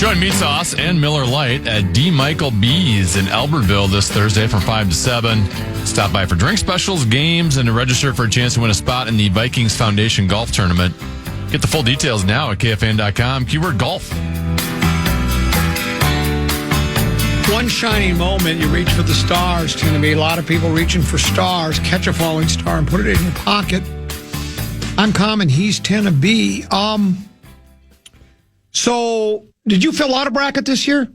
Join Meat Sauce and Miller Lite at D. Michael B's in Albertville this Thursday from 5 to 7. Stop by for drink specials, games, and to register for a chance to win a spot in the Vikings Foundation Golf Tournament. Get the full details now at KFAN.com. Keyword golf. One shining moment, you reach for the stars. It's going to be a lot of people reaching for stars. Catch a falling star and put it in your pocket. I'm Common. He's 10 of B. So, did you fill out a bracket this year?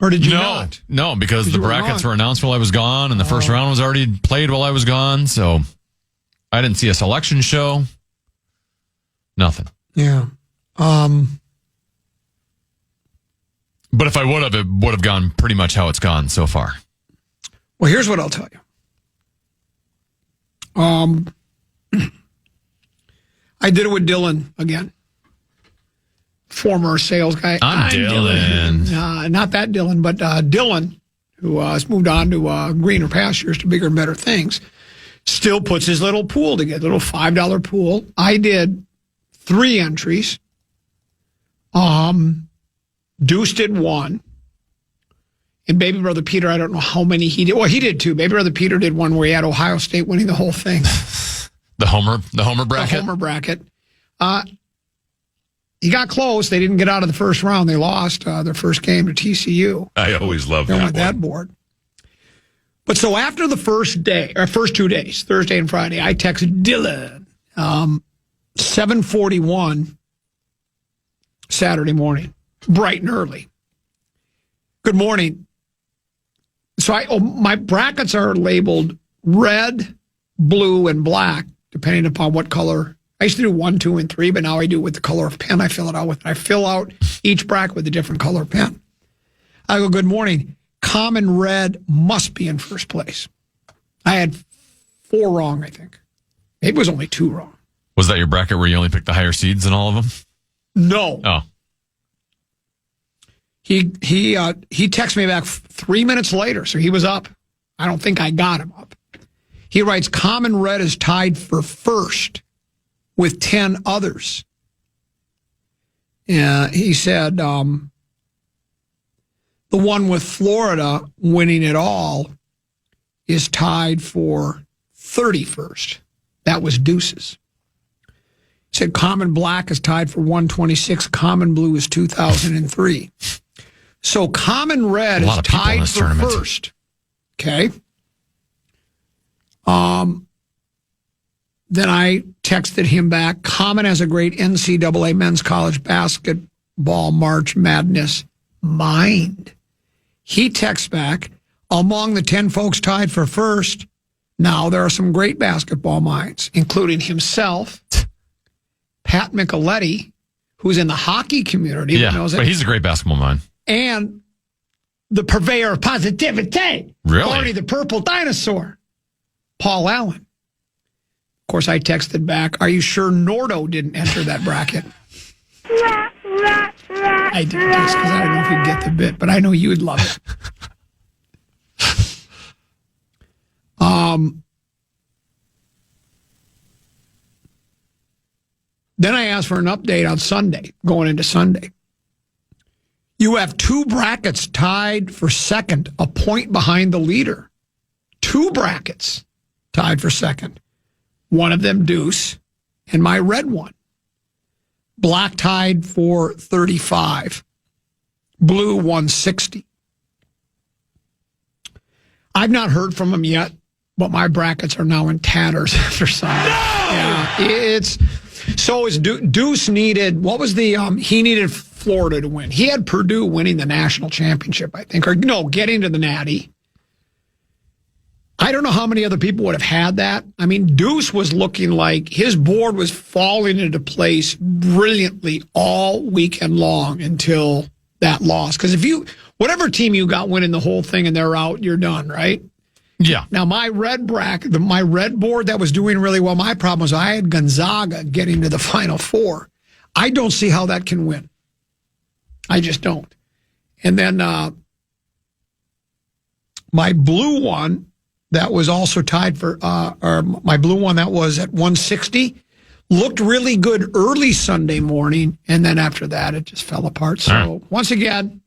Or did you not? No, because the brackets were announced while I was gone, and the first round was already played while I was gone, so I didn't see a selection show. Nothing. Yeah. But if I would have, it would have gone pretty much how it's gone so far. Well, here's what I'll tell you. I did it with Dylan again. Former sales guy. I'm Dylan. Not that Dylan, but Dylan, who has moved on to greener pastures, to bigger and better things, still puts his little pool together, little $5 pool. I did 3 entries. Deuce did 1. And Baby Brother Peter, I don't know how many he did. Well, he did 2. Baby Brother Peter did 1 where he had Ohio State winning the whole thing. The Homer bracket? The Homer bracket. He got close. They didn't get out of the first round. They lost their first game to TCU. I always love that one. That board. But so after the first 2 days, Thursday and Friday, I texted Dylan 7:41 Saturday morning, bright and early. Good morning. So my brackets are labeled red, blue, and black, depending upon what color. I used to do 1, 2, and 3, but now I do it with the color of pen I fill it out with. I fill out each bracket with a different color pen. I go, good morning. Common red must be in first place. I had 4 wrong, I think. Maybe it was only 2 wrong. Was that your bracket where you only picked the higher seeds in all of them? No. Oh. He texted me back 3 minutes later, so he was up. I don't think I got him up. He writes, Common Red is tied for first with 10 others. He said the one with Florida winning it all is tied for 31st. That was Deuces. He said Common Black is tied for 126. Common Blue is 2003. So Common Red is tied for first. Okay. Then I texted him back, Common has a great NCAA men's college basketball March Madness mind. He texts back, among the 10 folks tied for first, now there are some great basketball minds, including himself, Pat Micheletti, who's in the hockey community. Yeah, knows it, but he's a great basketball mind. And the purveyor of positivity. Really? Barney the Purple Dinosaur, Paul Allen. Of course, I texted back, are you sure Nordo didn't enter that bracket? I didn't text because I don't know if you'd get the bit, but I know you would love it. Then I asked for an update on Sunday, going into Sunday. You have 2 brackets tied for second, a point behind the leader. 2 brackets tied for second. One of them Deuce, and my red one. Black tied for 35. Blue 160. I've not heard from him yet, but my brackets are now in tatters after Sunday. No! Yeah, so is Deuce needed, what was the, he needed Florida to win. He had Purdue winning the national championship, I think, or no, getting to the Natty. I don't know how many other people would have had that. I mean, Deuce was looking like his board was falling into place brilliantly all weekend long until that loss. Because whatever team you got winning the whole thing and they're out, you're done, right? Yeah. Now, my red bracket, my red board that was doing really well, my problem was I had Gonzaga getting to the Final Four. I don't see how that can win. I just don't. And then my blue one, that was also tied for, or my blue one that was at 160, looked really good early Sunday morning, and then after that, it just fell apart. So once again,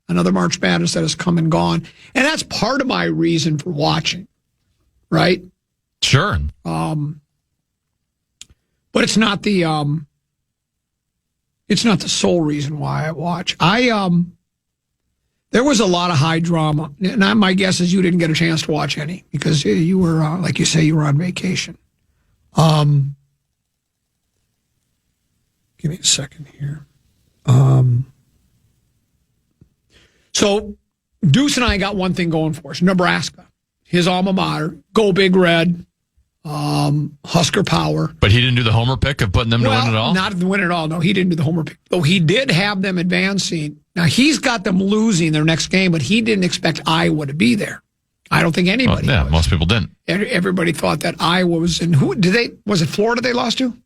another March Madness that has come and gone. And that's part of my reason for watching, right? Sure. But it's not the sole reason why I watch. There was a lot of high drama. And my guess is you didn't get a chance to watch any because you were, like you say, you were on vacation. Give me a second here. So Deuce and I got one thing going for us. Nebraska, his alma mater, go Big Red, Husker power. But he didn't do the homer pick of putting them to win it all? Not to win it all. No, he didn't do the homer pick. Though he did have them advancing. Now, he's got them losing their next game, but he didn't expect Iowa to be there. I don't think anybody Yeah, most people didn't. Everybody thought that Iowa was in. Was it Florida they lost to?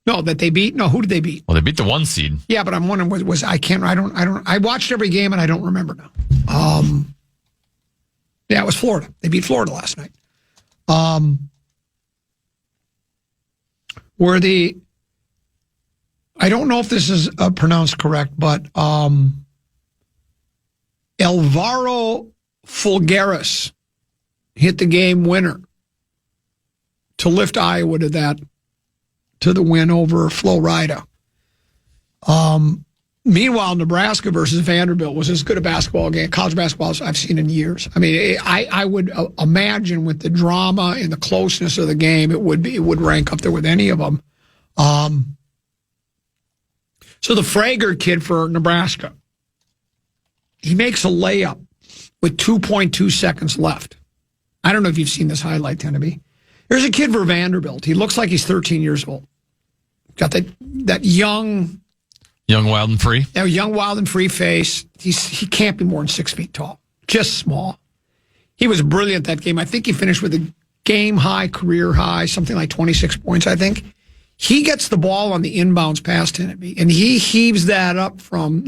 No, that they beat? No, who did they beat? Well, they beat the 1 seed. Yeah, but I'm wondering, I watched every game and I don't remember now. Yeah, it was Florida. They beat Florida last night. I don't know if this is pronounced correct, but Alvaro Fulgaris hit the game winner to lift Iowa to the win over Florida. Meanwhile, Nebraska versus Vanderbilt was as good a basketball game, college basketball, as I've seen in years. I mean, I would imagine with the drama and the closeness of the game, it would rank up there with any of them. So the Frager kid for Nebraska, he makes a layup with 2.2 seconds left. I don't know if you've seen this highlight, Tenneby. There's a kid for Vanderbilt. He looks like he's 13 years old. Got that young, wild and free. That young, wild and free face. He can't be more than 6 feet tall. Just small. He was brilliant that game. I think he finished with a game high, career high, something like 26 points. I think he gets the ball on the inbounds pass Tenneby, and he heaves that up from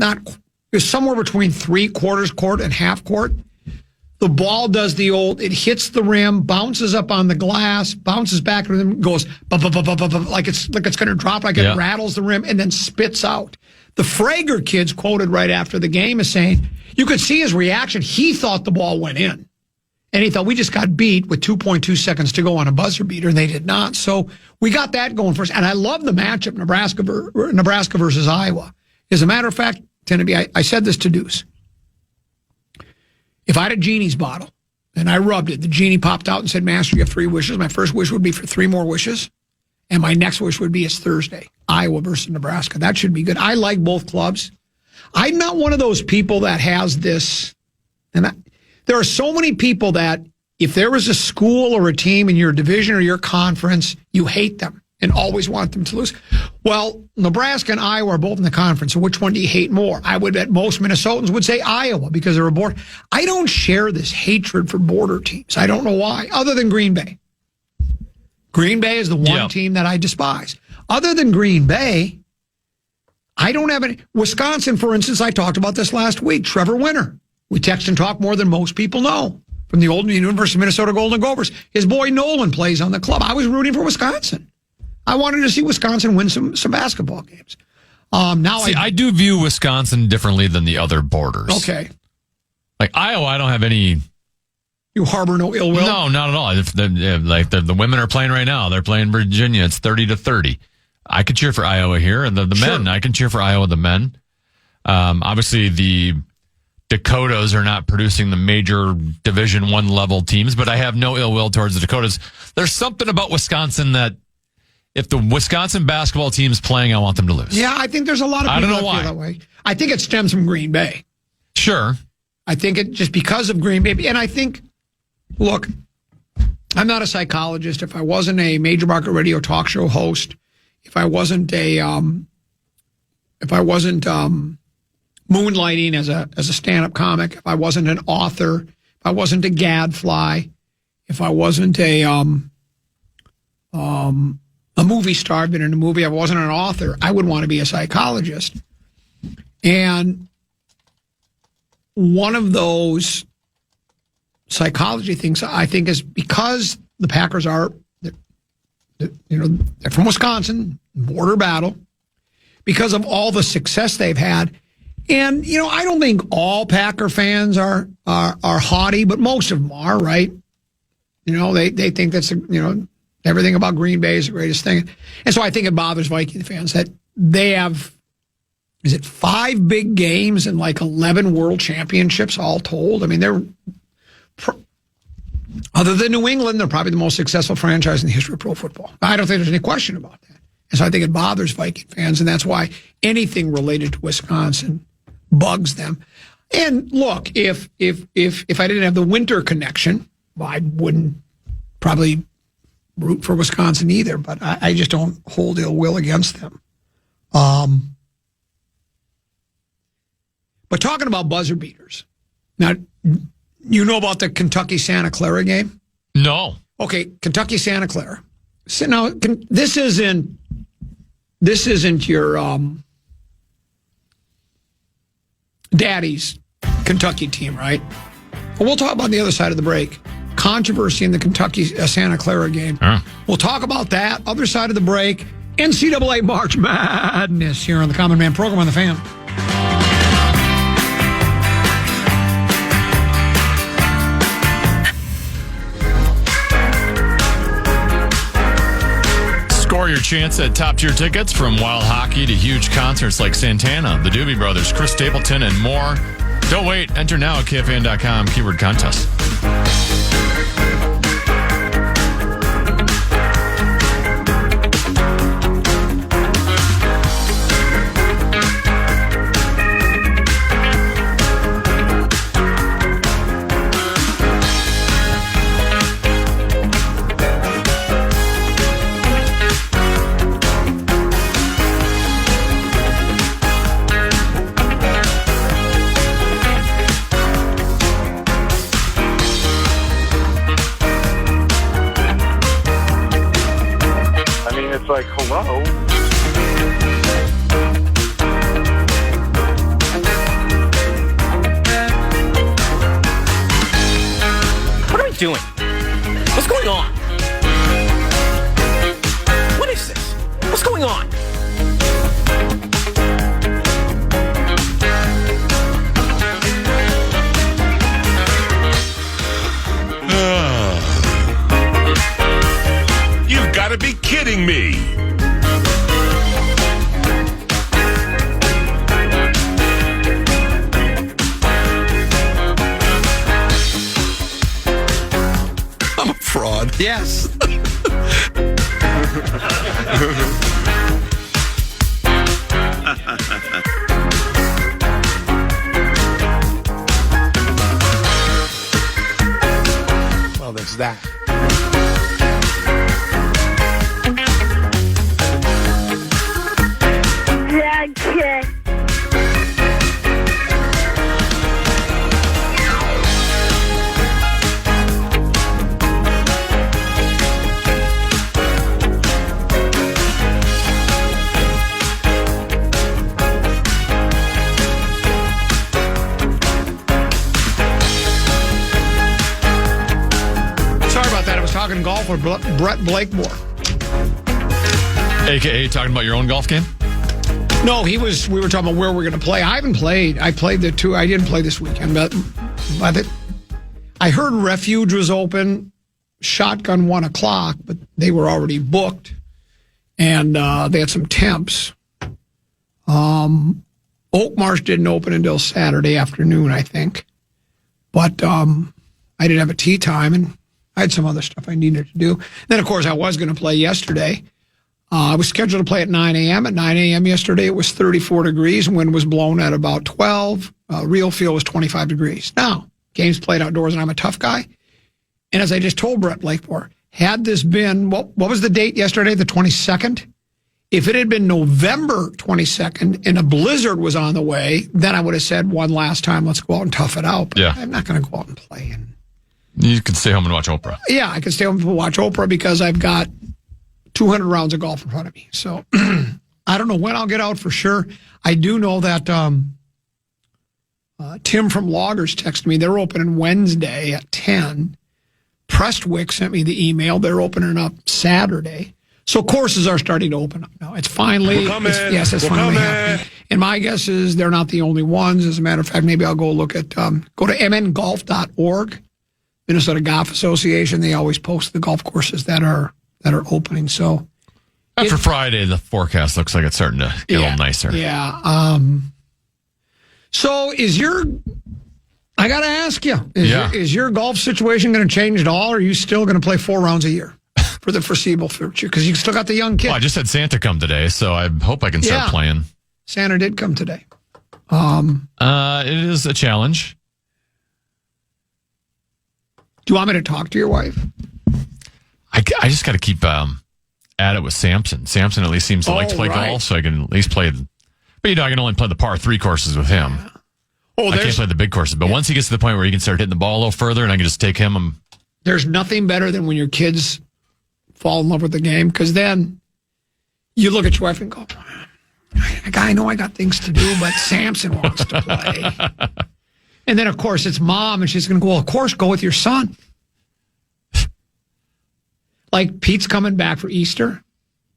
somewhere between 3/4 court and half court. The ball does it hits the rim, bounces up on the glass, bounces back to them, goes like it's going to drop, like it rattles the rim, and then spits out. The Frager kid's quoted right after the game as saying, you could see his reaction. He thought the ball went in. And he thought, we just got beat with 2.2 seconds to go on a buzzer beater, and they did not. So we got that going for us. And I love the matchup, Nebraska versus Iowa. As a matter of fact, Tenneby, I said this to Deuce. If I had a genie's bottle and I rubbed it, the genie popped out and said, Master, you have 3 wishes. My first wish would be for 3 more wishes. And my next wish would be it's Thursday, Iowa versus Nebraska. That should be good. I like both clubs. I'm not one of those people that has this. There are so many people that if there was a school or a team in your division or your conference, you hate them and always want them to lose. Well, Nebraska and Iowa are both in the conference. So which one do you hate more? I would bet most Minnesotans would say Iowa because they're a border. I don't share this hatred for border teams. I don't know why, other than Green Bay. Green Bay is the one team that I despise. Other than Green Bay, I don't have any. Wisconsin, for instance, I talked about this last week. Trevor Winter. We text and talk more than most people know. From the old University of Minnesota Golden Gophers. His boy Nolan plays on the club. I was rooting for Wisconsin. I wanted to see Wisconsin win some basketball games. I do view Wisconsin differently than the other borders. Okay. Like Iowa, I don't have any. You harbor no ill will? No, not at all. If the women are playing right now, they're playing Virginia. It's 30-30. I could cheer for Iowa here, and the men. I can cheer for Iowa, the men. Obviously, the Dakotas are not producing the major Division I level teams, but I have no ill will towards the Dakotas. There's something about Wisconsin that if the Wisconsin basketball team's playing, I want them to lose. Yeah, I think there's a lot of people that feel that way. I think it stems from Green Bay. Sure. I think it just because of Green Bay. And I think, look, I'm not a psychologist. If I wasn't a major market radio talk show host, if I wasn't moonlighting as a stand-up comic, if I wasn't an author, if I wasn't a gadfly, if I wasn't a movie star, been in a movie, I wasn't an author, I would want to be a psychologist. And one of those psychology things I think is because the Packers are they're from Wisconsin, border battle, because of all the success they've had. And, I don't think all Packer fans are haughty, but most of them are, right? They think that's, everything about Green Bay is the greatest thing. And so I think it bothers Viking fans that they have, 5 big games and like 11 world championships all told? I mean, they're, other than New England, they're probably the most successful franchise in the history of pro football. I don't think there's any question about that. And so I think it bothers Viking fans, and that's why anything related to Wisconsin bugs them. And look, if I didn't have the winter connection, well, I wouldn't probably root for Wisconsin either, but I just don't hold ill will against them. But talking about buzzer beaters, now, you know about the Kentucky-Santa Clara game? No. Okay, Kentucky-Santa Clara. So now, this isn't your daddy's Kentucky team, right? Well, we'll talk about the other side of the break. Controversy in the Kentucky-Santa Clara game. We'll talk about that. Other side of the break. NCAA March Madness here on the Common Man program on the Fan. Score your chance at top-tier tickets, from wild hockey to huge concerts like Santana, the Doobie Brothers, Chris Stapleton, and more. Don't wait. Enter now at KFAN.com, keyword contest. Like, hello? What are we doing? What's going on? What is this? What's going on? You've got to be kidding me. I'm a fraud. Yes. Well, there's that. Talking golf with Brett Blakemore. AKA talking about your own golf game? No, we were talking about where we're going to play. I haven't played. I played the two. I didn't play this weekend, but I heard Refuge was open, Shotgun 1 o'clock, but they were already booked, and they had some temps. Oak Marsh didn't open until Saturday afternoon, I think. But I didn't have a tee time, and I had some other stuff I needed to do. Then, of course, I was going to play yesterday. I was scheduled to play at 9 a.m. At 9 a.m. yesterday, it was 34 degrees. Wind was blown at about 12. Real feel was 25 degrees. Now, games played outdoors, and I'm a tough guy. And as I just told Brett Blakemore, had this been, what was the date yesterday, the 22nd? If it had been November 22nd and a blizzard was on the way, then I would have said one last time, let's go out and tough it out. But yeah. I'm not going to go out and play. And you could stay home and watch Oprah. yeah, I could stay home and watch Oprah because I've got 200 rounds of golf in front of me. So I don't know when I'll get out for sure. I do know that Tim from Loggers texted me. They're opening Wednesday at 10. Prestwick sent me the email. They're opening up Saturday. So courses are starting to open up now. It's finally, it's finally happening. And my guess is they're not the only ones. As a matter of fact, maybe I'll go look at, go to mngolf.org, Minnesota Golf Association. They always post the golf courses that are opening. So after Friday, the forecast looks like it's starting to get a little nicer. Yeah. So I got to ask you, is your golf situation going to change at all, or are you still going to play 4 rounds a year for the foreseeable future? Because you still got the young kid. Well, I just had Santa come today, so I hope I can start playing. Santa did come today. It is a challenge. Do you want me to talk to your wife? I just got to keep at it with Samson. Samson at least seems to like to play golf, so I can at least play. But I can only play the par 3 courses with him. I can't play the big courses. But once he gets to the point where he can start hitting the ball a little further, and I can just take him. There's nothing better than when your kids fall in love with the game, because then you look at your wife and go, I know I got things to do, but Samson wants to play. And then, of course, it's mom, and she's going to go, well, of course, go with your son. Like Pete's coming back for Easter.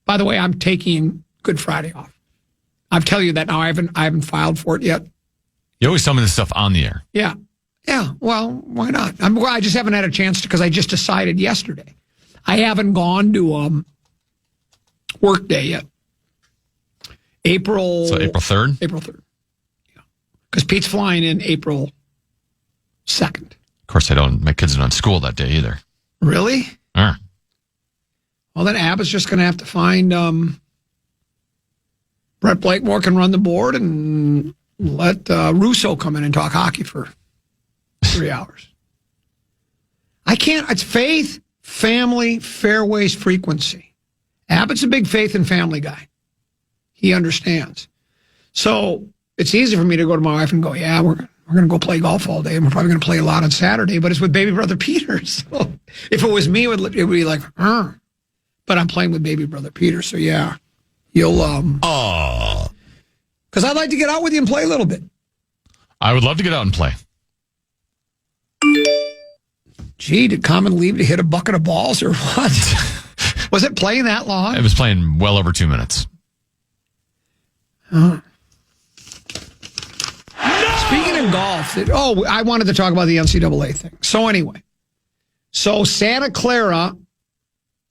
By the way, I'm taking Good Friday off. I'll tell you that now. I haven't filed for it yet. You always tell me this stuff on the air. Yeah. Well, why not? I just haven't had a chance to, because I just decided yesterday. I haven't gone to work day yet. April 3rd? April 3rd. Yeah. Because Pete's flying in April 2nd. Of course, my kids are not in school that day either. Really? Well, then Abbott's just going to have to find Brett Blakemore can run the board and let Russo come in and talk hockey for 3 hours. I can't. It's faith, family, fairways, frequency. Abbott's a big faith and family guy. He understands. So it's easy for me to go to my wife and go, yeah, we're going to go play golf all day, and we're probably going to play a lot on Saturday, but it's with baby brother Peter. So if it was me, it would be like, but I'm playing with baby brother Peter. So yeah, you'll, because I'd like to get out with you and play a little bit. I would love to get out and play. Gee, did Common leave to hit a bucket of balls or what? Was it playing that long? It was playing well over 2 minutes. Speaking of golf, I wanted to talk about the NCAA thing. So anyway, Santa Clara,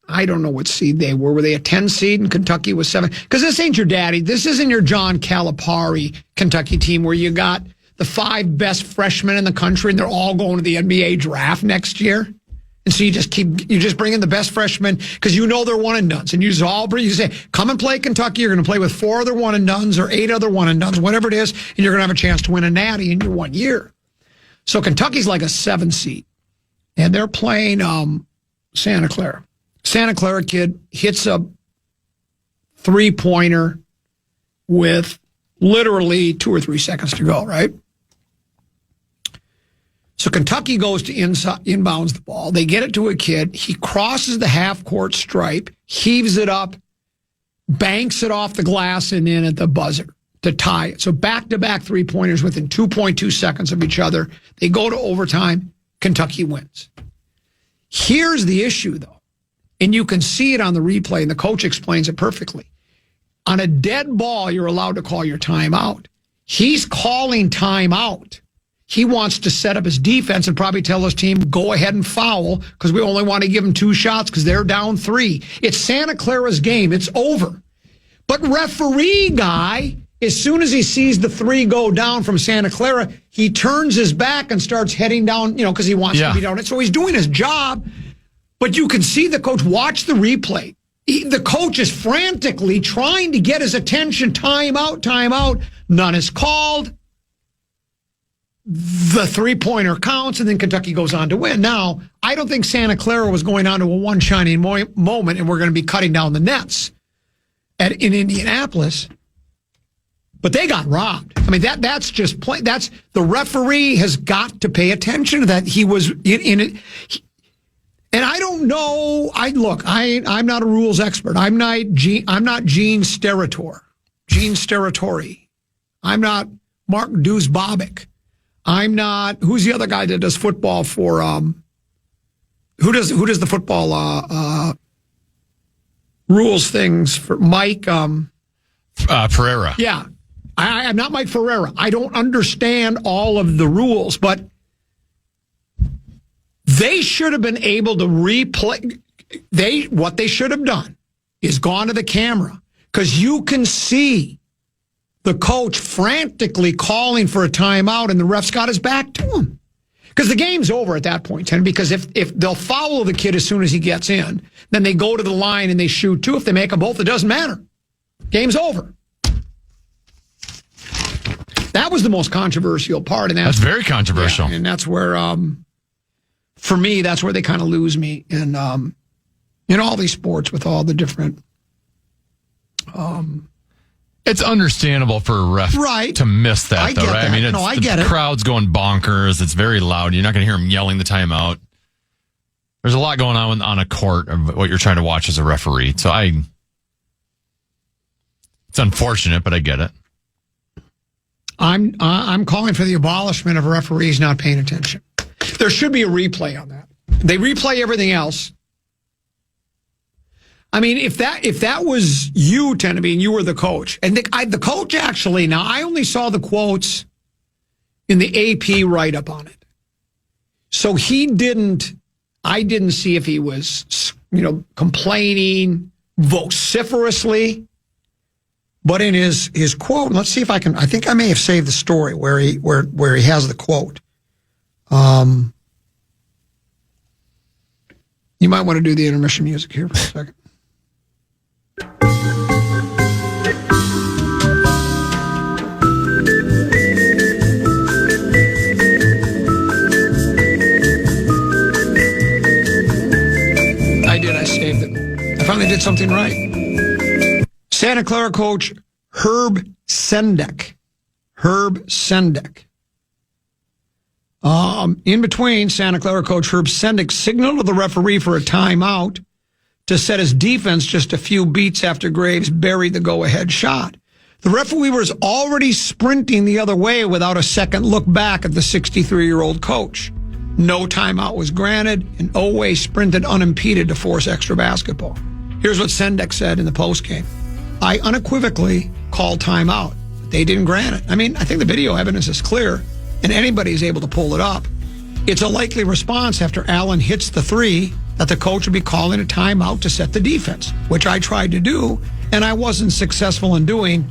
I don't know what seed they were. Were they a 10 seed and Kentucky was 7? Because this ain't your daddy. This isn't your John Calipari Kentucky team where you got the 5 best freshmen in the country and they're all going to the NBA draft next year. And so you just bring in the best freshmen because you know they're one and dones. And you say, come and play Kentucky. You're going to play with 4 other one and dones or 8 other one and dones, whatever it is, and you're going to have a chance to win a natty in your 1 year. So Kentucky's like a 7 seed. And they're playing Santa Clara. Santa Clara kid hits a 3-pointer with literally 2 or 3 seconds to go, right? So Kentucky goes to inbounds the ball. They get it to a kid. He crosses the half-court stripe, heaves it up, banks it off the glass, and in at the buzzer to tie it. So back-to-back 3-pointers within 2.2 seconds of each other. They go to overtime. Kentucky wins. Here's the issue, though, and you can see it on the replay, and the coach explains it perfectly. On a dead ball, you're allowed to call your timeout. He's calling timeout. He wants to set up his defense and probably tell his team, go ahead and foul because we only want to give them 2 shots because they're down 3. It's Santa Clara's game. It's over. But referee guy, as soon as he sees the 3 go down from Santa Clara, he turns his back and starts heading down, because he wants to be down. So he's doing his job, but you can see the coach. Watch the replay. The coach is frantically trying to get his attention. Timeout. None is called. The 3-pointer counts, and then Kentucky goes on to win. Now, I don't think Santa Clara was going on to a one shining moment, and we're going to be cutting down the nets in Indianapolis. But they got robbed. I mean, that's just plain. That's the referee has got to pay attention to that. He was in it. And I don't know. I'm not a rules expert. I'm not Gene Steratore. I'm not Mark Duzbabic. I'm not. Who's the other guy that does football for? Who does the football? rules things for Mike. Pereira. Yeah. I'm not Mike Ferreira. I don't understand all of the rules, but they should have been able to replay. What they should have done is gone to the camera, because you can see the coach frantically calling for a timeout, and the ref's got his back to him. Because the game's over at that point, Ken, because if they'll follow the kid as soon as he gets in, then they go to the line and they shoot two. If they make them both, it doesn't matter. Game's over. That was the most controversial part. And that's very controversial. Yeah, and that's where, for me, that's where they kind of lose me in all these sports with all the different. It's understandable for a ref to miss that, I though, get right? that. I mean, I get the it. crowd's going bonkers. It's very loud. You're not going to hear him yelling the timeout. There's a lot going on a court of what you're trying to watch as a referee. So it's unfortunate, but I get it. I'm calling for the abolishment of referees not paying attention. There should be a replay on that. They replay everything else. I mean, if that was you, Tenneby, and you were the coach, and the coach actually, now I only saw the quotes in the AP write-up on it. So I didn't see if he was, complaining vociferously, but in his quote, let's see if I think I may have saved the story where he has the quote. You might want to do the intermission music here for a second. I saved it. I finally did something right. Santa Clara coach Herb Sendek. In between, Santa Clara coach Herb Sendek signaled to the referee for a timeout to set his defense just a few beats after Graves buried the go-ahead shot. The referee was already sprinting the other way without a second look back at the 63-year-old coach. No timeout was granted, and Oweh sprinted unimpeded to force extra basketball. Here's what Sendek said in the postgame. I unequivocally called timeout. They didn't grant it. I mean, I think the video evidence is clear, and anybody's able to pull it up. It's a likely response after Allen hits the three that the coach would be calling a timeout to set the defense, which I tried to do, and I wasn't successful in doing,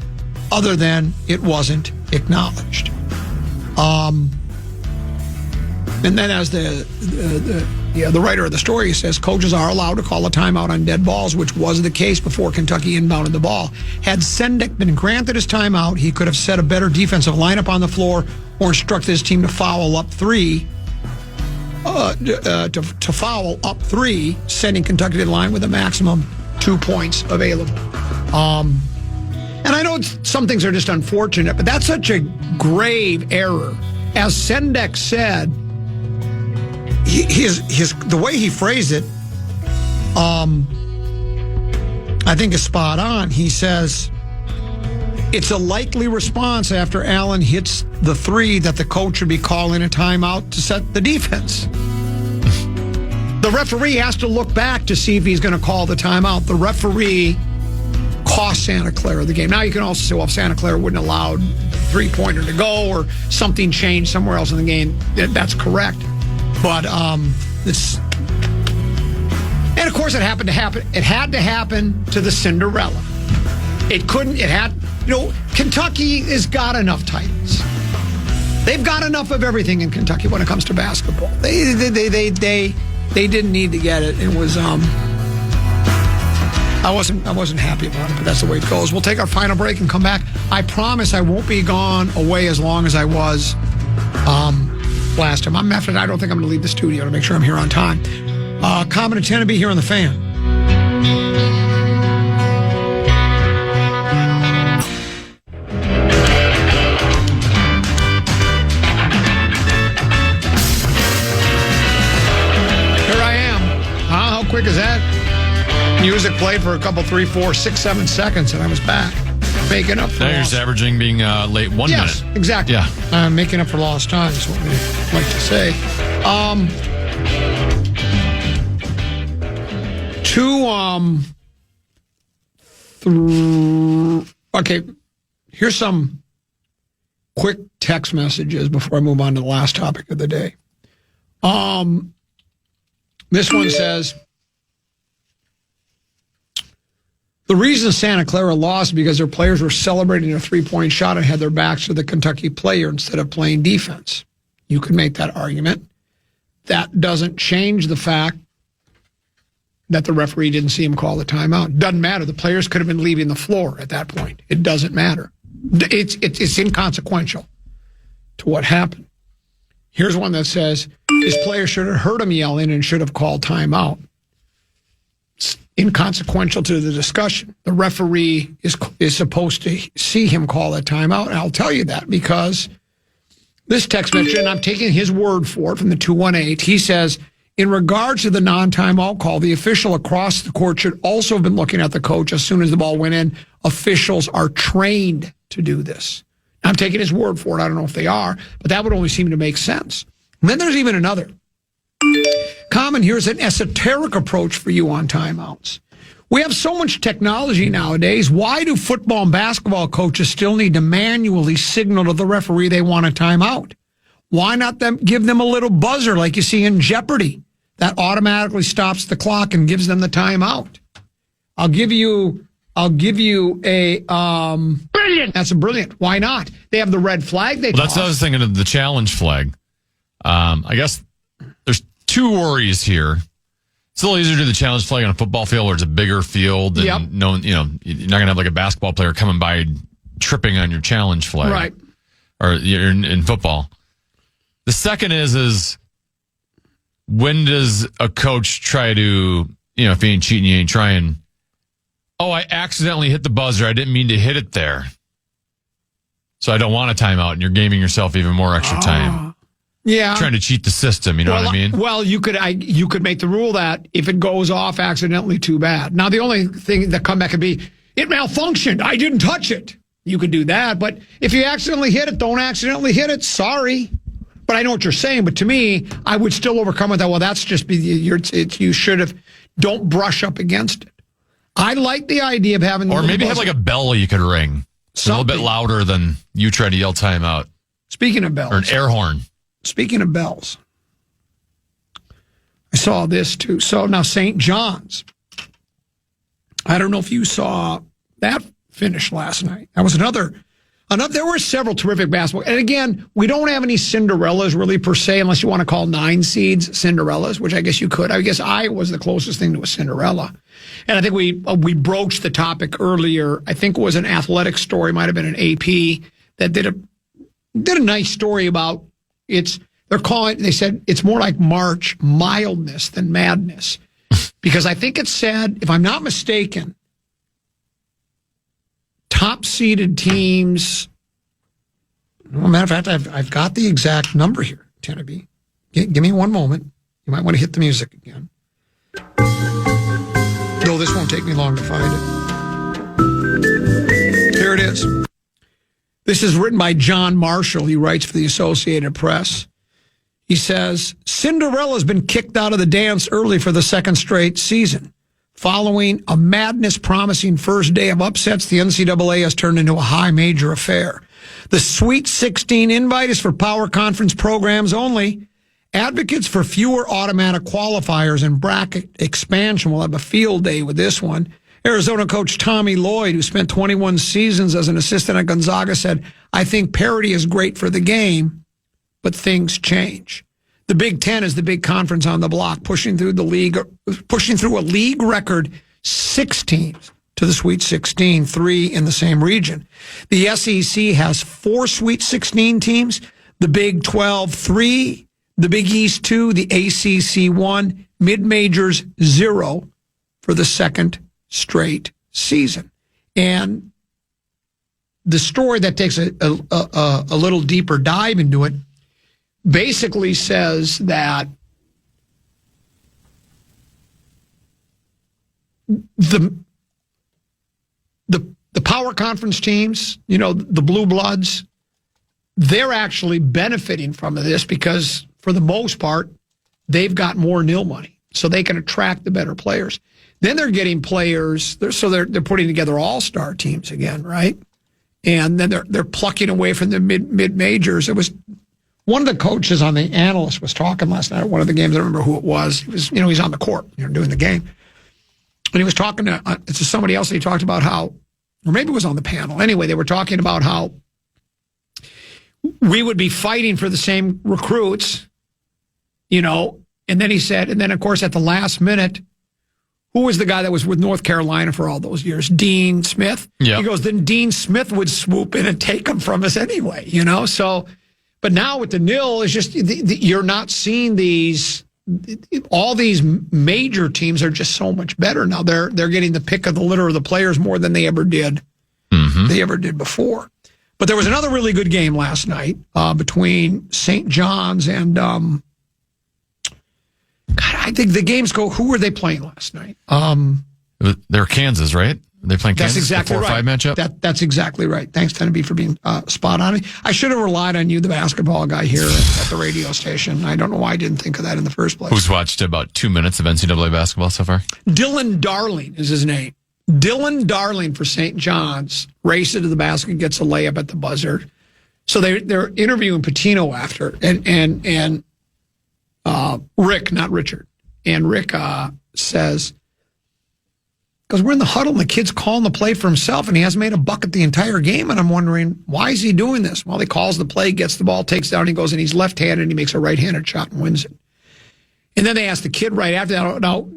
other than it wasn't acknowledged. And then as the writer of the story says, coaches are allowed to call a timeout on dead balls, which was the case before Kentucky inbounded the ball. Had Sendek been granted his timeout, he could have set a better defensive lineup on the floor or instructed his team to foul up three, sending Kentucky to the line with a maximum 2 points available. And I know some things are just unfortunate, but that's such a grave error. As Sendek said, the way he phrased it, I think is spot on. He says, it's a likely response after Allen hits the three that the coach would be calling a timeout to set the defense. The referee has to look back to see if he's going to call the timeout. The referee cost Santa Clara the game. Now you can also say, well, if Santa Clara wouldn't allow three-pointer to go or something changed somewhere else in the game, that's correct. But it's, and of course it happened to happen. It had to happen to the Cinderella. Kentucky has got enough titles. They've got enough of everything in Kentucky when it comes to basketball. They didn't need to get it. It was I wasn't happy about it, but that's the way it goes. We'll take our final break and come back. I promise I won't be gone away as long as I was last time. I don't think I'm going to leave the studio to make sure I'm here on time. Common and Tenneby here on the Fan. Here I am. How quick is that? Music played for a couple, 3, 4, 6, 7 seconds, and I was back. Making up for now you're averaging being late 1 minute. Yes, exactly. Yeah. Making up for lost time is what we like to say. Okay, here's some quick text messages before I move on to the last topic of the day. This one says, the reason Santa Clara lost because their players were celebrating a three-point shot and had their backs to the Kentucky player instead of playing defense. You could make that argument. That doesn't change the fact that the referee didn't see him call the timeout. Doesn't matter. The players could have been leaving the floor at that point. It doesn't matter. It's inconsequential to what happened. Here's one that says, his player should have heard him yelling and should have called timeout. It's inconsequential to the discussion. The referee is supposed to see him call a timeout, and I'll tell you that because this text message, and I'm taking his word for it from the 218, he says, in regards to the non-timeout call, the official across the court should also have been looking at the coach as soon as the ball went in. Officials are trained to do this. I'm taking his word for it. I don't know if they are, but that would only seem to make sense. And then there's even another. Common, here's an esoteric approach for you on timeouts. We have so much technology nowadays. Why do football and basketball coaches still need to manually signal to the referee they want a timeout? Why not give them a little buzzer like you see in Jeopardy that automatically stops the clock and gives them the timeout? I'll give you a brilliant. That's a brilliant. Why not? They have the red flag. That's what I was thinking of, the challenge flag. I guess there's two worries here. It's a little easier to do the challenge flag on a football field where it's a bigger field and you're not gonna have like a basketball player coming by tripping on your challenge flag, right? Or you're in football. The second is when does a coach try to, if he ain't cheating, you ain't trying. Oh, I accidentally hit the buzzer. I didn't mean to hit it there. So I don't want a timeout, and you're gaming yourself even more extra time. Yeah. Trying to cheat the system, you know what I mean? Well, you could make the rule that if it goes off accidentally, too bad. Now, the only thing that comeback could be, it malfunctioned. I didn't touch it. You could do that. But if you accidentally hit it, don't accidentally hit it. Sorry. But I know what you're saying. But to me, I would still overcome with that. Well, that's just you should have. Don't brush up against it. I like the idea of having. Or maybe have like a bell you could ring. It's a little bit louder than you try to yell timeout. Speaking of bells, or an air horn. Speaking of bells, I saw this too. So now St. John's. I don't know if you saw that finish last night. That was another. There were several terrific basketball. And again, we don't have any Cinderellas really per se, unless you want to call 9 seeds Cinderellas, which I guess you could. I guess I was the closest thing to a Cinderella. And I think we broached the topic earlier. I think it was an athletic story, might have been an AP, that did a nice story about they said it's more like March mildness than madness. Because I think it said, if I'm not mistaken, top-seeded teams. Well, matter of fact, I've got the exact number here, Tenneby. Give me one moment. You might want to hit the music again. No, this won't take me long to find it. Here it is. This is written by John Marshall. He writes for the Associated Press. He says, Cinderella's been kicked out of the dance early for the second straight season. Following a madness-promising first day of upsets, the NCAA has turned into a high major affair. The Sweet 16 invite is for power conference programs only. Advocates for fewer automatic qualifiers and bracket expansion will have a field day with this one. Arizona coach Tommy Lloyd, who spent 21 seasons as an assistant at Gonzaga, said, I think parity is great for the game, but things change. The Big Ten is the big conference on the block, pushing through a league record 6 teams to the Sweet 16, 3 in the same region. The SEC has 4 Sweet 16 teams, the Big 12, 3, the Big East, 2, the ACC, 1, mid-majors, 0 for the second straight season. And the story that takes a little deeper dive into it basically says that the power conference teams, the Blue Bloods, they're actually benefiting from this because for the most part, they've got more nil money. so they can attract the better players. Then they're getting players, they're putting together all-star teams again, right? And then they're plucking away from the mid majors. It was one of the coaches on the analyst was talking last night at one of the games. I don't remember who it was. He was, he's on the court, doing the game, and he was talking to somebody else. And he talked about how, or maybe it was on the panel. Anyway, they were talking about how we would be fighting for the same recruits, And then he said, and then of course at the last minute, who was the guy that was with North Carolina for all those years? Dean Smith. Yep. He goes, then Dean Smith would swoop in and take them from us anyway, So, but now with the nil, it's just you're not seeing these. All these major teams are just so much better now. They're getting the pick of the litter of the players more than they ever did. They ever did before. But there was another really good game last night between St. John's and. God, I think the games go. Who were they playing last night? They're Kansas, right? They're playing Kansas. That's exactly the 4-5 right. matchup. That's exactly right. Thanks, Tennessee, for being spot on. I should have relied on you, the basketball guy here at the radio station. I don't know why I didn't think of that in the first place. Who's watched about 2 minutes of NCAA basketball so far? Dylan Darling is his name. Dylan Darling for St. John's races to the basket, gets a layup at the buzzer. So they're interviewing Pitino after, and Rick, not Richard. And Rick says, because we're in the huddle and the kid's calling the play for himself and he hasn't made a bucket the entire game. And I'm wondering, why is he doing this? Well, he calls the play, gets the ball, takes down, he goes, and he's left-handed and he makes a right-handed shot and wins it. And then they ask the kid right after that, now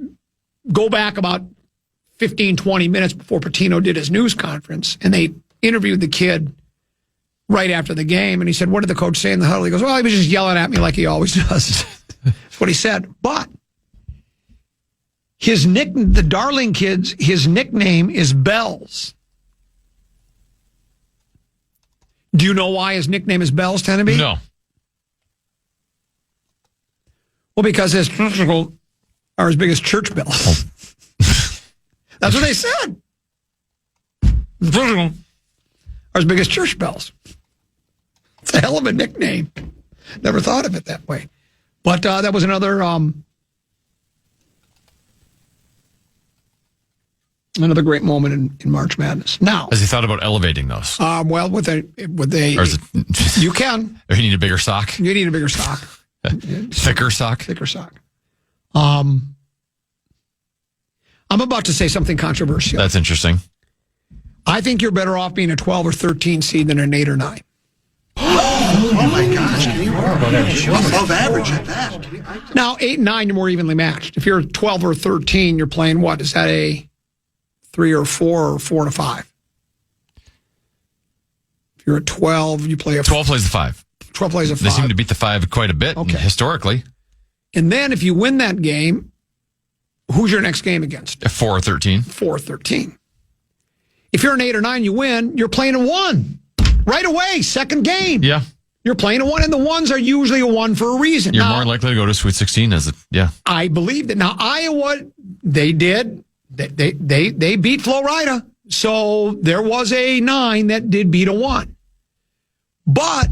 go back about 15, 20 minutes before Pitino did his news conference, and they interviewed the kid right after the game. And he said, what did the coach say in the huddle? He goes, well, he was just yelling at me like he always does. That's what he said. But the Darling kid's, his nickname is Bells. Do you know why his nickname is Bells, Tenneby? No. Well, because his testicles are as big as church bells. That's what they said. His testicles are as big as church bells. It's a hell of a nickname. Never thought of it that way. But that was another great moment in March Madness. Now, has he thought about elevating those? Well, with a, or is it, you can. Or you need a bigger sock? You need a bigger sock. Thicker sock? Thicker sock. I'm about to say something controversial. That's interesting. I think you're better off being a 12 or 13 seed than an 8 or 9. Oh my gosh, you are above average at that. Now, 8 and 9, you're more evenly matched. If you're 12 or 13, you're playing what? Is that a 3 or 4 or 4 and a 5? If you're a 12, you play a 12 plays the 5. 12 plays a 5. They seem to beat the 5 quite a bit historically. And then if you win that game, who's your next game against? 4 or 13. 4 or 13. If you're an 8 or 9, you win, you're playing a 1. Right away, second game. Yeah. You're playing a 1, and the 1s are usually a 1 for a reason. You're more likely to go to Sweet 16 yeah. I believe that. Now, Iowa, they did. They beat Florida. So there was a 9 that did beat a 1. But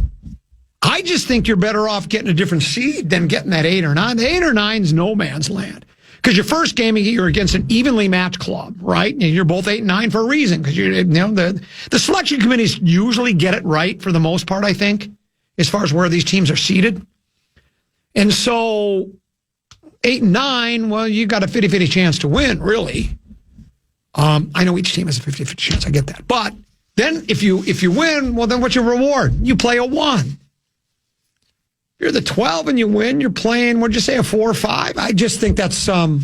I just think you're better off getting a different seed than getting that 8 or 9. The 8 or 9's no man's land. Because your first game, you're against an evenly matched club, right? And you're both 8 and 9 for a reason. Because the selection committees usually get it right for the most part, I think, as far as where these teams are seated. And so 8 and 9, well, you got a 50-50 chance to win, really. I know each team has a 50-50 chance. I get that. But then if you win, well, then what's your reward? You play a 1. If you're the 12 and you win, you're playing, what'd you say, a 4 or 5? I just think that's... I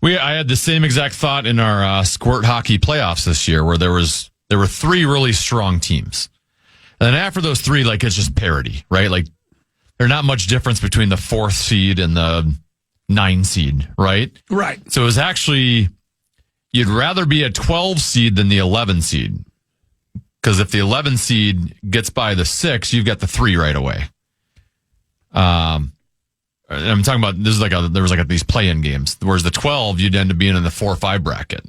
had the same exact thought in our squirt hockey playoffs this year, where there were 3 really strong teams. And then after those 3, like, it's just parity, right? Like, there's not much difference between the 4th seed and the 9 seed, right? Right. So it was actually, you'd rather be a 12 seed than the 11 seed. Because if the 11 seed gets by the 6, you've got the 3 right away. I'm talking about, this is there was these play-in games, whereas the 12, you'd end up being in the 4 or 5 bracket.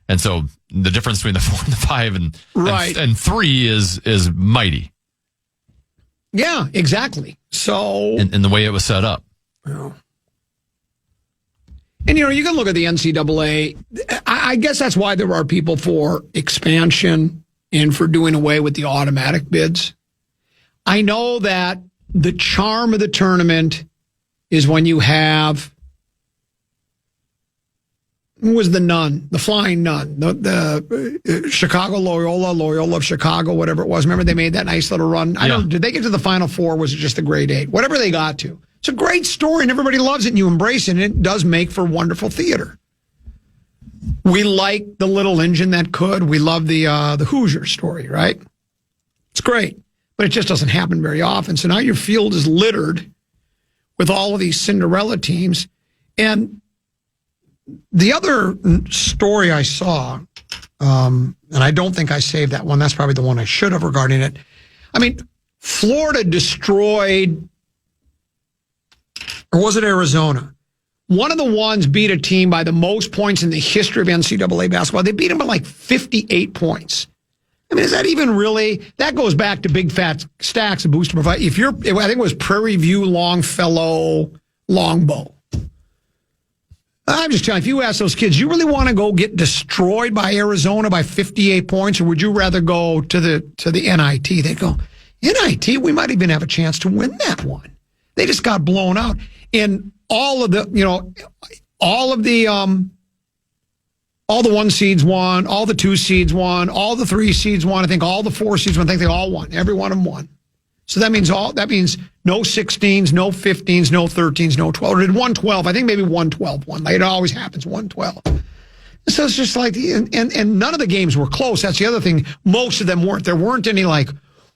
And so the difference between the 4 and the 5 and 3 is mighty. Yeah, exactly. So in the way it was set up. Well, And, you can look at the NCAA. I guess that's why there are people for expansion and for doing away with the automatic bids. I know that the charm of the tournament is when you have, who was the nun, the flying nun, the Chicago Loyola of Chicago, whatever it was. Remember they made that nice little run? Did they get to the Final Four? Was it just the grade 8? Whatever they got to. It's a great story and everybody loves it and you embrace it and it does make for wonderful theater. We like the little engine that could. We love the Hoosier story, right? It's great, but it just doesn't happen very often. So now your field is littered with all of these Cinderella teams. And the other story I saw, and I don't think I saved that one. That's probably the one I should have regarding it. I mean, Florida destroyed, or was it Arizona? One of the ones beat a team by the most points in the history of NCAA basketball. They beat them by like 58 points. I mean, is that even really? That goes back to big fat stacks of booster provide. I think it was Prairie View, Longfellow, Longbow. I'm just telling you, if you ask those kids, you really want to go get destroyed by Arizona by 58 points, or would you rather go to the NIT? They'd go, NIT, we might even have a chance to win that one. They just got blown out. And all the 1 seeds won, all the 2 seeds won, all the 3 seeds won. I think all the 4 seeds won. I think they all won. Every one of them won. So that means no 16s, no 15s, no 13s, no 12s. Or did 112? I think maybe 112 won. Like it always happens, 112. So it's just like, and none of the games were close. That's the other thing. Most of them weren't. There weren't any like,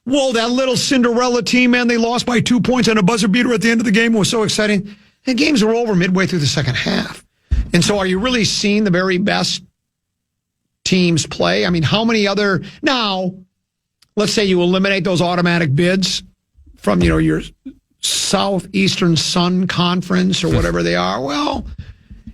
whoa, that little Cinderella team, man, they lost by 2 points on a buzzer beater at the end of the game. It was so exciting. The games were over midway through the second half. And so are you really seeing the very best teams play? I mean, how many other, now, let's say you eliminate those automatic bids from, your Southeastern Sun Conference or whatever they are. Well,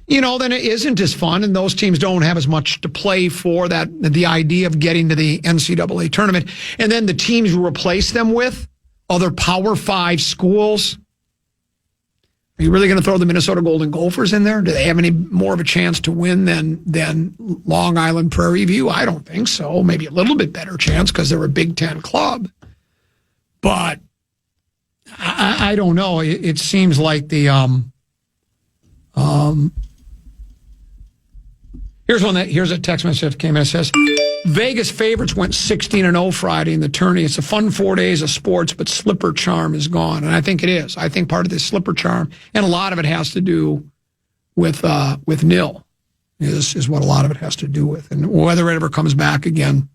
then it isn't as fun and those teams don't have as much to play for, that the idea of getting to the NCAA tournament. And then the teams you replace them with, other Power 5 schools. Are you really going to throw the Minnesota Golden Gophers in there? Do they have any more of a chance to win than Long Island Prairie View? I don't think so. Maybe a little bit better chance because they're a Big Ten club. But I don't know. It seems like the here's a text message that came in. It says Vegas favorites went 16-0 Friday in the tourney. It's a fun 4 days of sports, but slipper charm is gone. And I think it is. I think part of this slipper charm, and a lot of it has to do with nil, is what a lot of it has to do with. And whether it ever comes back again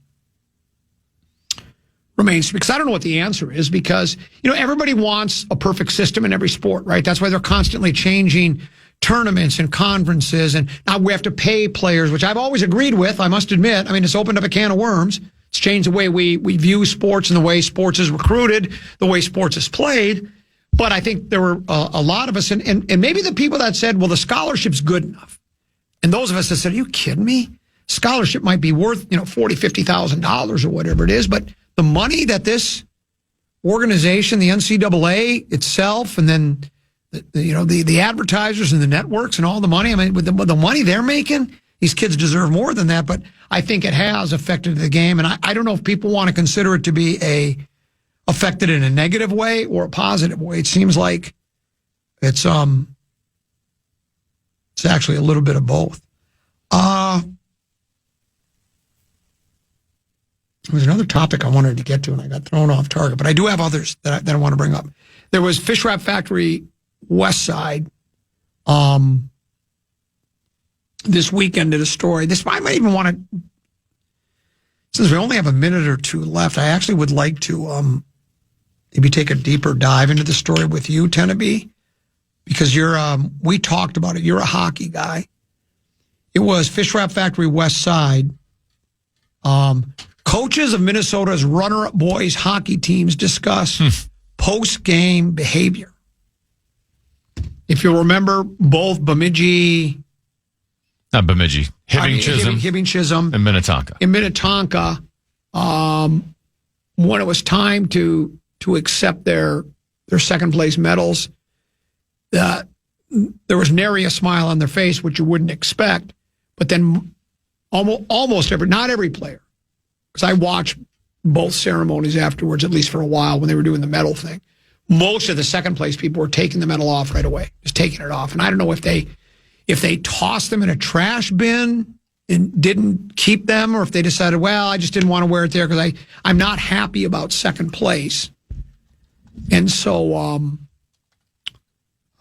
remains, because I don't know what the answer is, because, everybody wants a perfect system in every sport, right? That's why they're constantly changing tournaments and conferences, and now we have to pay players, which I've always agreed with, I must admit. I mean, it's opened up a can of worms. It's changed the way we view sports and the way sports is recruited, the way sports is played. But I think there were a lot of us, and maybe the people that said, well, the scholarship's good enough. And those of us that said, are you kidding me? Scholarship might be worth, $40,000, $50,000 or whatever it is, but the money that this organization, the NCAA itself, and then the advertisers and the networks and all the money, I mean, with the money they're making, these kids deserve more than that. But I think it has affected the game, and I don't know if people want to consider it to be affected in a negative way or a positive way. It seems like it's actually a little bit of both. There was another topic I wanted to get to, and I got thrown off target. But I do have others that I want to bring up. There was Fish Wrap Factory West Side this weekend did a story. This I might even want to, since we only have a minute or two left, I actually would like to maybe take a deeper dive into the story with you, Teneby, because we talked about it. You're a hockey guy. It was Fish Wrap Factory West Side. Coaches of Minnesota's runner-up boys hockey teams discuss post-game behavior. If you remember, both Hibbing Chisholm, and Minnetonka. In Minnetonka, when it was time to accept their second place medals, there was nary a smile on their face, which you wouldn't expect. But then almost not every player, because I watched both ceremonies afterwards, at least for a while when they were doing the medal thing. Most of the second place people were taking the medal off right away, just taking it off. And I don't know if they tossed them in a trash bin and didn't keep them, or if they decided, well, I just didn't want to wear it there because I'm not happy about second place. And so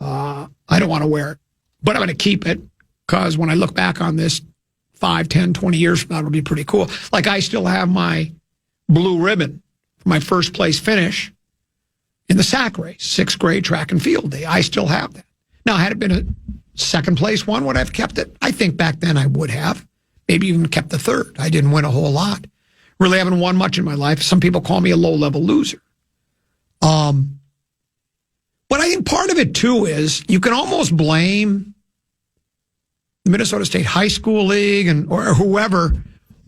I don't want to wear it. But I'm going to keep it because when I look back on this 5, 10, 20 years from now, it'll be pretty cool. Like I still have my blue ribbon for my first place finish in the sack race, 6th grade track and field day. I still have that. Now, had it been a second place one, would I have kept it? I think back then I would have. Maybe even kept the third. I didn't win a whole lot. Really haven't won much in my life. Some people call me a low-level loser. But I think part of it, too, is you can almost blame the Minnesota State High School League or whoever.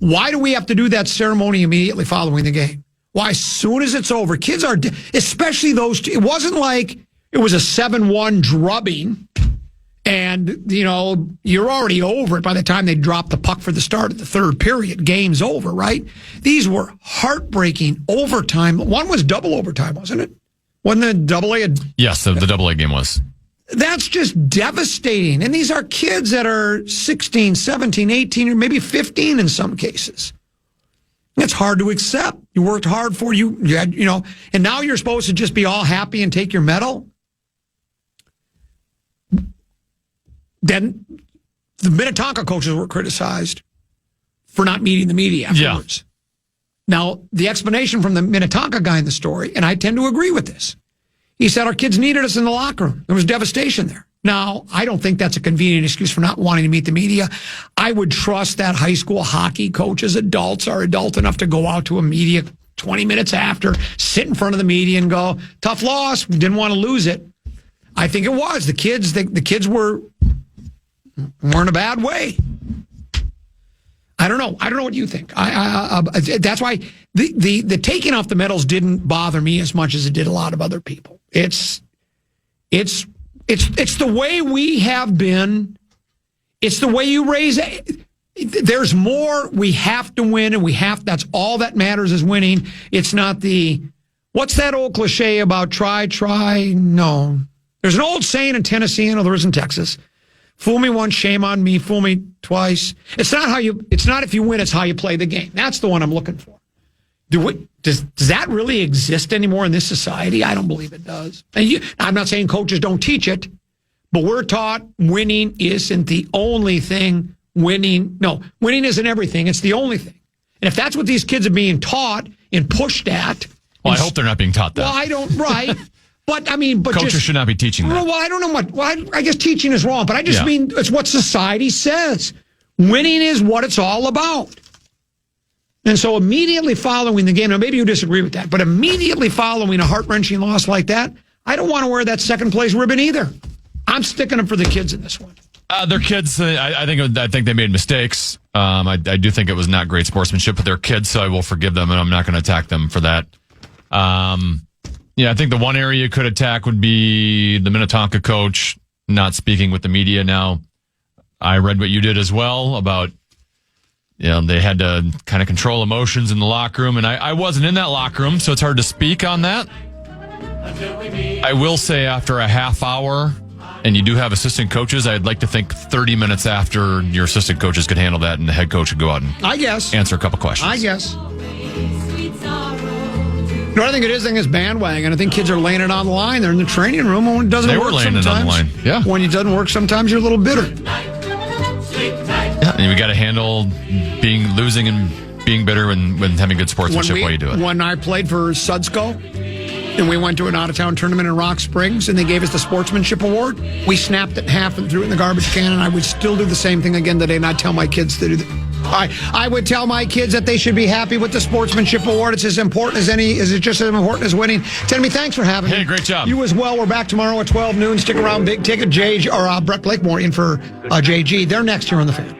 Why do we have to do that ceremony immediately following the game? Why, as soon as it's over, kids are, especially those two, it wasn't like it was a 7-1 drubbing and, you're already over it by the time they dropped the puck for the start of the third period. Game's over, right? These were heartbreaking overtime. One was double overtime, wasn't it? Wasn't the double A? Yes, the double A game was. That's just devastating. And these are kids that are 16, 17, 18, or maybe 15 in some cases. It's hard to accept. You worked hard for you had, and now you're supposed to just be all happy and take your medal. Then the Minnetonka coaches were criticized for not meeting the media afterwards. Yeah. Now, the explanation from the Minnetonka guy in the story, and I tend to agree with this, he said our kids needed us in the locker room. There was devastation there. Now, I don't think that's a convenient excuse for not wanting to meet the media. I would trust that high school hockey coaches, adults, are adult enough to go out to a media 20 minutes after, sit in front of the media and go, tough loss, we didn't want to lose it. I think it was. The kids were in a bad way. I don't know. I don't know what you think. That's why the taking off the medals didn't bother me as much as it did a lot of other people. It's the way we have been. It's the way you raise it. There's more. We have to win, and that's all that matters is winning. It's not what's that old cliche about try? No. There's an old saying in Tennessee, I know there is in Texas. Fool me once, shame on me. Fool me twice. It's not if you win, it's how you play the game. That's the one I'm looking for. Does that really exist anymore in this society? I don't believe it does. I'm not saying coaches don't teach it, but we're taught winning isn't the only thing. Winning isn't everything. It's the only thing. And if that's what these kids are being taught and pushed at. Well, I hope they're not being taught that. Well, I don't, right. But coaches should not be teaching that. Well, I don't know I guess teaching is wrong, but I just mean it's what society says. Winning is what it's all about. And so immediately following the game, now maybe you disagree with that, but immediately following a heart-wrenching loss like that, I don't want to wear that second place ribbon either. I'm sticking them for the kids in this one. They're kids. I think they made mistakes. I do think it was not great sportsmanship, but they're kids, so I will forgive them, and I'm not going to attack them for that. I think the one area you could attack would be the Minnetonka coach not speaking with the media. Now, I read what you did as well about, they had to kind of control emotions in the locker room, and I wasn't in that locker room, so it's hard to speak on that. I will say after a half hour, and you do have assistant coaches, I'd like to think 30 minutes after your assistant coaches could handle that and the head coach would go out and answer a couple questions. I guess. No, I think it is. I think it's bandwagon. I think kids are laying it on the line. They're in the training room. And when it doesn't work sometimes. They were laying it on the line. Yeah. When it doesn't work, sometimes you're a little bitter. Yeah, and you got to handle losing and being bitter and having good sportsmanship while you do it. When I played for Sudsko, and we went to an out-of-town tournament in Rock Springs, and they gave us the sportsmanship award, we snapped it in half and threw it in the garbage can, and I would still do the same thing again today, and I'd tell my kids to do that. I would tell my kids that they should be happy with the sportsmanship award. It's as important as is it just as important as winning? Timmy, thanks for having me. Hey, great job. You as well. We're back tomorrow at 12 noon. Stick around. Big Ticket, Brett Blakemore in for JG. They're next here on The Fan.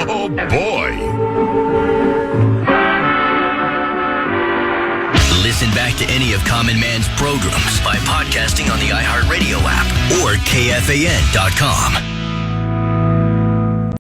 Oh, boy. Listen back to any of Common Man's programs by podcasting on the iHeartRadio app or KFAN.com.